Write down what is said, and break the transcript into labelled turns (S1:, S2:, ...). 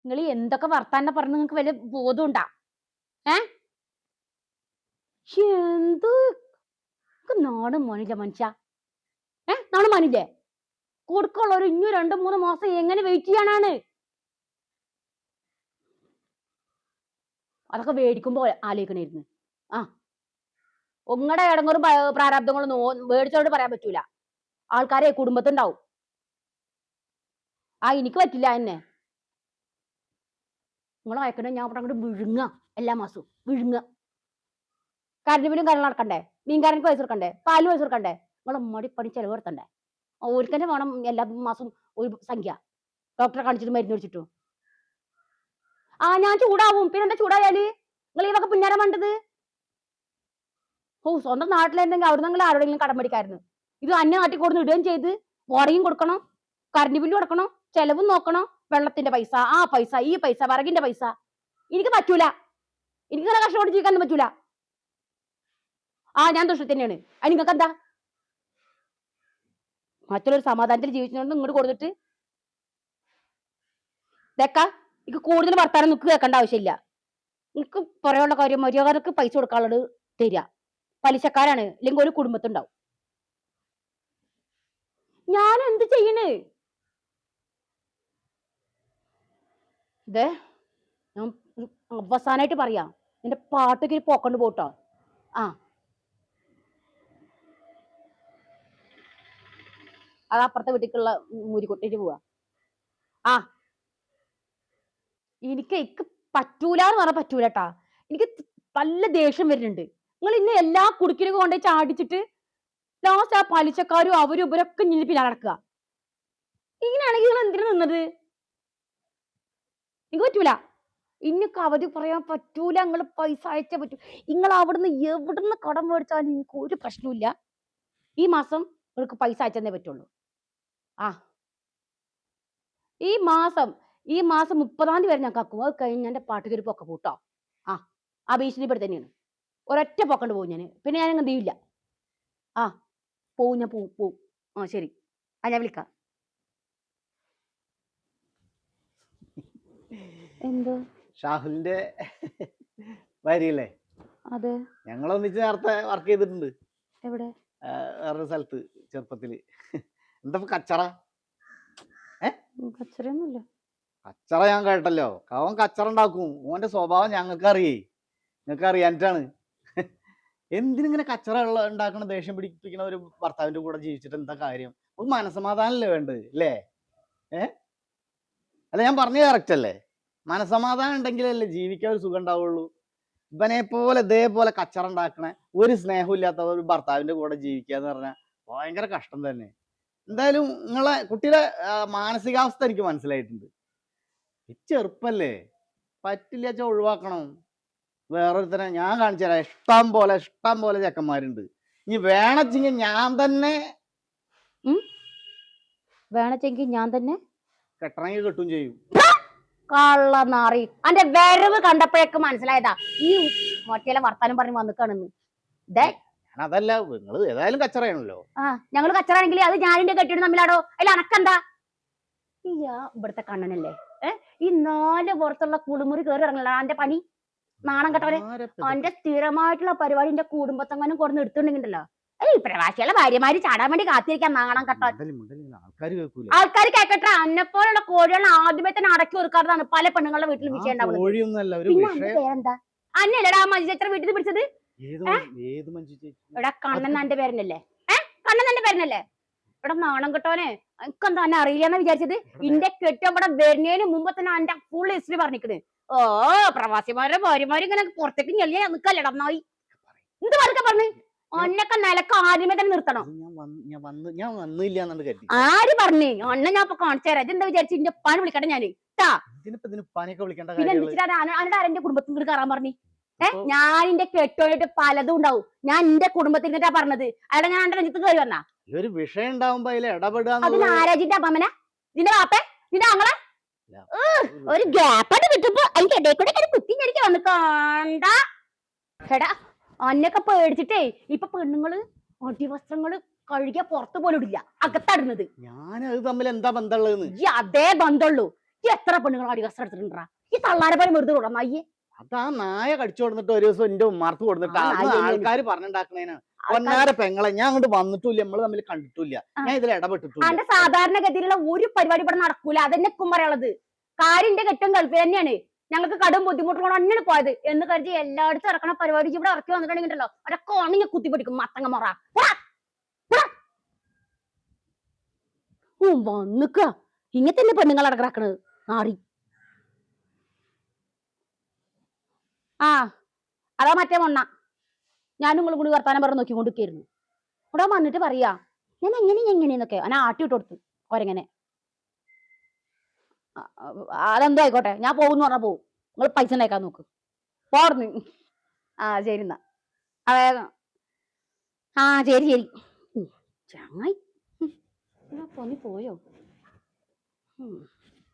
S1: നിങ്ങൾ എന്തൊക്കെ വർത്താനം പറഞ്ഞ് നിങ്ങൾക്ക് വല്ല ബോധമുണ്ടാ? ഏ എന്ത് നാണും മോനില്ല മനുഷ്യ. നാണും മോനില്ലേ? കൊടുക്കുള്ളവർ ഇനി 2-3 മാസം എങ്ങനെ വെയിറ്റ് ചെയ്യാനാണ്? അതൊക്കെ മേടിക്കുമ്പോ ആലോചിക്കണായിരുന്നു. ആ ഉങ്ങളുടെ ഇടങ്ങൊരു പ്രാരാബ്ദങ്ങളൊന്നും മേടിച്ചോണ്ട് പറയാൻ പറ്റൂല. ആൾക്കാരെ കുടുംബത്തുണ്ടാവും. എനിക്ക് പറ്റില്ല എന്നെ. നിങ്ങൾ അയക്കണേ ഞാൻ അവിടെ അങ്ങോട്ട് വിഴുങ്ങ. എല്ലാ മാസവും വിഴുങ്ങ. കറണ്ട് ബില്ലും കാര്യങ്ങൾ നടക്കണ്ടേ? മീൻകാരനക്ക് പൈസ കൊടുക്കണ്ടേ? പാലിന് പൈസ കൊടുക്കണ്ടേ? നിങ്ങളെ മടിപ്പണി ചെലവ് നടത്തണ്ടേ? ഓർക്കന്നെ വേണം എല്ലാ മാസം ഒരു സംഖ്യ. ഡോക്ടറെ കാണിച്ചിട്ട് മരുന്ന് മേടിച്ചിട്ടു. ഞാൻ ചൂടാവും. പിന്നെന്താ ചൂടായാല്? നിങ്ങൾ ഈ വക പിന്നാരം വേണ്ടത്? സ്വന്തം നാട്ടിലായിരുന്നെങ്കിൽ അവിടെ നിങ്ങൾ ആരോടെങ്കിലും കടം മേടിക്കായിരുന്നു. ഇത് അന്യ നാട്ടിൽ കൊടുന്ന് ഇടുകയും ചെയ്ത് വാടകയും കൊടുക്കണം, കറണ്ട് ബില്ലും കൊടുക്കണം, ചെലവും നോക്കണം, വെള്ളത്തിന്റെ പൈസ, ആ പൈസ, ഈ പൈസ, വിറകിന്റെ പൈസ. എനിക്ക് പറ്റൂല. എനിക്കിങ്ങനെ കഷ്ടപ്പെട്ട് ജീവിക്കാനൊന്നും പറ്റൂല. ഞാൻ ദുഷ്ട തന്നെയാണ്. നിങ്ങൾക്ക് എന്താ? മറ്റുള്ളൊരു സമാധാനത്തിൽ ജീവിച്ചോണ്ട് ഇങ്ങോട്ട് കൊടുത്തിട്ട് ഇതൊക്കെ എനിക്ക് കൂടുതൽ വർത്താനം നിൽക്കുക കേൾക്കേണ്ട ആവശ്യമില്ല. എനിക്ക് പറയാനുള്ള കാര്യം മര്യാദക്ക് പൈസ കൊടുക്കാനുള്ളത് തരിക. പലിശക്കാരാണ്, അല്ലെങ്കിൽ ഒരു കുടുംബത്തുണ്ടാവും. ഞാൻ എന്ത് ചെയ്യണ്? ഇതേ ഞാൻ അവസാനായിട്ട് പറയാം, നിന്റെ പാട്ടൊക്കെ പോക്കൊണ്ട് പോട്ടോ. അത് അപ്പുറത്തെ വീട്ടിലേക്കുള്ള മൂരിക്കൊട്ടേക്ക് പോവാ. എനിക്ക് പറ്റൂലെന്ന് പറഞ്ഞാൽ പറ്റൂലട്ടാ. എനിക്ക് നല്ല ദേഷ്യം വരുന്നുണ്ട്. നിങ്ങൾ ഇന്ന് എല്ലാ കുടുക്കിലും കൊണ്ടുപോയി ചാടിച്ചിട്ട് ലാസ്റ്റ് ആ പലിശക്കാരും അവരും ഇവരൊക്കെ ഇനി പിന്നാലെ നടക്കുക. ഇങ്ങനെയാണെങ്കിൽ നിങ്ങൾ എന്തിനാ നിന്നത്? എനിക്ക് പറ്റൂല. ഇന്നൊക്കെ അവധി പറയാൻ പറ്റൂല. നിങ്ങൾ പൈസ അയച്ചേ പറ്റൂ. നിങ്ങൾ അവിടുന്ന് എവിടുന്ന് കടം മേടിച്ചാലും എനിക്ക് ഒരു പ്രശ്നമില്ല. ഈ മാസം നിങ്ങൾക്ക് പൈസ അയച്ചെന്നേ പറ്റുള്ളൂ. ഈ മാസം 30-ാം തീയതി വരെ ഞാൻ കക്കും. അത് കഴിഞ്ഞ് എന്റെ പാട്ടുകേരി പൊക്ക കൂട്ടോ. ആ ഭീഷണിപ്പെടുത്തി തന്നെയാണ്. ഒരൊറ്റ പൊക്കണ്ട് പോകും ഞാൻ. പിന്നെ ഞാൻ എന്ത് ചെയ്യില്ല. പോവും. ഞാൻ പോവും. ശരി. ഞാൻ വിളിക്കാം. എന്തോ
S2: ഷാഹുലിന്റെ ഭാര്യയല്ലേ?
S1: അതെ.
S2: ഞങ്ങളൊന്നിച്ച് നേരത്തെ വർക്ക് ചെയ്തിട്ടുണ്ട്.
S1: എവിടെ?
S2: വേറൊരു സ്ഥലത്ത് ചെറുപ്പത്തില്. എന്താ കച്ചറ?
S1: കച്ചറയൊന്നുമില്ല.
S2: കച്ചറ ഞാൻ കേട്ടല്ലോ. അവൻ കച്ചറ ഉണ്ടാക്കും. ഓന്റെ സ്വഭാവം ഞങ്ങൾക്ക് അറിയേ. നിങ്ങൾക്ക് അറിയാനിട്ടാണ്. എന്തിനിങ്ങനെ കച്ചറ ഉണ്ടാക്കണ, ദേഷ്യം പിടിപ്പിക്കണ ഒരു ഭർത്താവിന്റെ കൂടെ ജീവിച്ചിട്ട് എന്താ കാര്യം? ഒരു മനസമാധാനല്ലേ വേണ്ടത് അല്ലേ? അല്ല, ഞാൻ പറഞ്ഞത് കറക്റ്റ് അല്ലേ? മനസമാധാനം ഉണ്ടെങ്കിലല്ലേ ജീവിക്കാൻ ഒരു സുഖം ഉണ്ടാവുള്ളൂ. ഇവനെ പോലെ ഇതേപോലെ കച്ചറ ഉണ്ടാക്കണ, ഒരു സ്നേഹം ഇല്ലാത്ത ഒരു ഭർത്താവിന്റെ കൂടെ ജീവിക്കുക എന്ന് പറഞ്ഞാൽ ഭയങ്കര കഷ്ടം തന്നെ. എന്തായാലും നിങ്ങളെ കുട്ടിയുടെ മാനസികാവസ്ഥ എനിക്ക് മനസ്സിലായിട്ടുണ്ട്. ചെറുപ്പല്ലേ, പറ്റില്ല വെച്ചാൽ ഒഴിവാക്കണം. വേറൊരുത്തനെ ഞാൻ കാണിച്ചു തരാം. ഇഷ്ടം പോലെ ചെക്കന്മാരുണ്ട്. ഇനി വേണച്ചെങ്കിൽ ഞാൻ തന്നെ കെട്ടണമെങ്കിൽ കെട്ടും ചെയ്യും.
S1: കള്ളനാറി. അന്റെ വരവ് കണ്ടപ്പോഴേക്ക് മനസ്സിലായതാ ഈ മറ്റേ വർത്താനം പറഞ്ഞ് വന്നിക്കാണെന്ന്.
S2: അതല്ല, നിങ്ങൾ ഏതായാലും കച്ചറയാണല്ലോ.
S1: ഞങ്ങൾ കച്ചറാണെങ്കിൽ അത് ഞാനിന്റെ കെട്ടിയിട്ട് തമ്മിലാടോ? അതിൽ അനക്കെന്താ? ഇവിടുത്തെ കണ്ണനല്ലേ ഈ 4 പുറത്തുള്ള കുളിമുറി കയറി ഇറങ്ങല എന്റെ പണി. നാണം കെട്ടവരെ. എന്റെ സ്ഥിരമായിട്ടുള്ള പരിപാടി എന്റെ കുടുംബത്തെങ്ങാനും കൊടുന്ന് എടുത്തിട്ടുണ്ടെങ്കിലോ പ്രവാസികളെ ഭാര്യമാര് ചാടാൻ വേണ്ടി കാത്തിരിക്കാൻ. നാണം കെട്ടാൻ ആൾക്കാർ കേക്കട്ടെ. അന്നെപ്പോലുള്ള കോഴികളെ ആദ്യമേ തന്നെ അടക്കി ഒരുക്കാറതാണ് പല പെണ്ണുങ്ങളുടെ വീട്ടിൽ വിഷയം ഉണ്ടാവുന്നത്. പിന്നെ പേരെന്താ? അന്നല്ലടാ മഞ്ജുചേച്ചിയുടെ വീട്ടിൽ പിടിച്ചത്? ഇവിടെ കണ്ണൻ എന്റെ പേരനല്ലേ? കണ്ണൻ എന്റെ പേരനല്ലേ? ഇവിടെ നാണം കെട്ടോനെ. എനിക്കെന്താ എന്നെ അറിയില്ലെന്ന് വിചാരിച്ചത്? ഇന്റെ കെട്ട് ഇവിടെ വരുന്നതിന് മുമ്പ് തന്നെ എന്റെ ഫുൾ ഹിസ്റ്ററി പറഞ്ഞിരിക്കണ്. പ്രവാസിമാരുടെ ഭാര്യമാര് ഇങ്ങനെ പുറത്തേക്ക് ഞെളിയാ നിക്കല്ലടാ നായി. എന്ത് പറഞ്ഞ പറഞ്ഞു? ഒന്നൊക്കെ നിലക്ക് ആദ്യമേ തന്നെ നിർത്തണം. ആര് പറഞ്ഞു? ഒന്നെ ഞാൻ ഇപ്പൊ കാണിച്ചു തരാം. ഇതെന്താ വിചാരിച്ചു? ഇന്റെ ഉപ്പാനെ വിളിക്കട്ടെ ഞാന്. പിന്നെ അന്റെ ആരെന്റെ കുടുംബത്തിൽ കൂടി കയറാൻ പറഞ്ഞു? ഞാൻ എന്റെ കെട്ടോനായിട്ട് പലതും ഉണ്ടാവും. ഞാൻ എന്റെ കുടുംബത്തിൽ നിന്നിട്ടാ പറഞ്ഞത്. അവിടെ ഞാൻ എന്റെ രഞ്ജിത്ത് കയറി വന്നാ
S2: ഒരു വിഷയം ഉണ്ടാവുമ്പോ അതിൽ ഇടപെടുക.
S1: അതിന് ആരാജിന്റെ അമ്മനെ? നിന്റെ വാപ്പേ? നിന്റെ ആങ്ങളെ? ഒരു ഗ്യാപ്പായിട്ട് കിട്ടുമ്പോ അതിന്റെ ഇടയിൽ കൂടെ കുത്തി ഞെരിക്കാൻ വന്ന് കണ്ട. എടാ അന്നൊക്കെ പേടിച്ചിട്ടേ ഇപ്പൊ പെണ്ണുങ്ങള് അടിവസ്ത്രങ്ങള് കഴുകിയ പുറത്ത് പോലും ഇടില്ല, അകത്താടുന്നത്.
S2: ഞാനത് തമ്മിൽ എന്താ ബന്ധമുള്ളത്?
S1: അതേ ബന്ധമുള്ളൂ. എത്ര പെണ്ണുങ്ങൾ അടി കസ്റ്റം എടുത്തിട്ടുണ്ടാ ഈ തള്ളാരെ പോലെ വെറുതെ വിടാം നായിയെ.
S2: അതാ നായ കടിച്ചു കൊടുത്തിട്ട് ഒരു ദിവസം എന്റെ ഉമ്മാർക്ക് കൊടുത്തിട്ട്
S1: ആ,
S2: അത്
S1: നായ തന്നെയാണ്.
S2: ആൾക്കാര് പറഞ്ഞുണ്ടാക്കണേനാണ്. പൊന്നാര പെങ്ങളെ ഞാൻ അങ്ങോട്ട് വന്നിട്ടില്ല, നമ്മള് തമ്മിൽ കണ്ടിട്ടില്ല, ഞാൻ ഇതിൽ ഇടപെട്ടിട്ടില്ല.
S1: അന്റെ സാധാരണഗതിയിലുള്ള ഒരു പരിപാടി ഇവിടെ നടക്കൂല. അതെന്നെ എക്കും പറയാനുള്ളത്. കാര്യന്റെ കെട്ടും ഗൾഫിൽ തന്നെയാണ്. ഞങ്ങൾക്ക് കടും ബുദ്ധിമുട്ടുകൊണ്ട് തന്നെയാണ് പോയത് എന്ന് കരുതി എല്ലായിടത്തും ഇറക്കണ പരിപാടി ഇവിടെ ഇറക്കി വന്നിട്ടുണ്ടെങ്കിലോ അതൊക്കെ ഉണങ്ങി കുത്തിപ്പിടിക്കും മത്തങ്ങ മൊറ. വന്നിക്ക ഇങ്ങനെ തന്നെ പെണ്ണുങ്ങൾ അടക്കണത് നാറി. ആ അതാ മറ്റേ മൊണ്ണ. ഞാനും നിങ്ങളും കൂടി വർത്താനം പറഞ്ഞ് നോക്കിക്കൊണ്ടിരിക്കായിരുന്നു. ഇവിടെ വന്നിട്ട് പറയാ ഞാൻ എങ്ങനെയെന്നൊക്കെ ഞാൻ ആട്ടി ഇട്ട് കൊടുത്തു കൊരങ്ങനെ. അതെന്തോ ആയിക്കോട്ടെ, ഞാൻ പോകുന്നു പറഞ്ഞാ പോവും. നിങ്ങൾ പൈസ ഉണ്ടാക്കാൻ നോക്ക് പോർന്ന്. ആ ശരി എന്നാ വേഗം. ആ ശരി ശരി. ചങ്ങായി പൊന്നി പോയോ?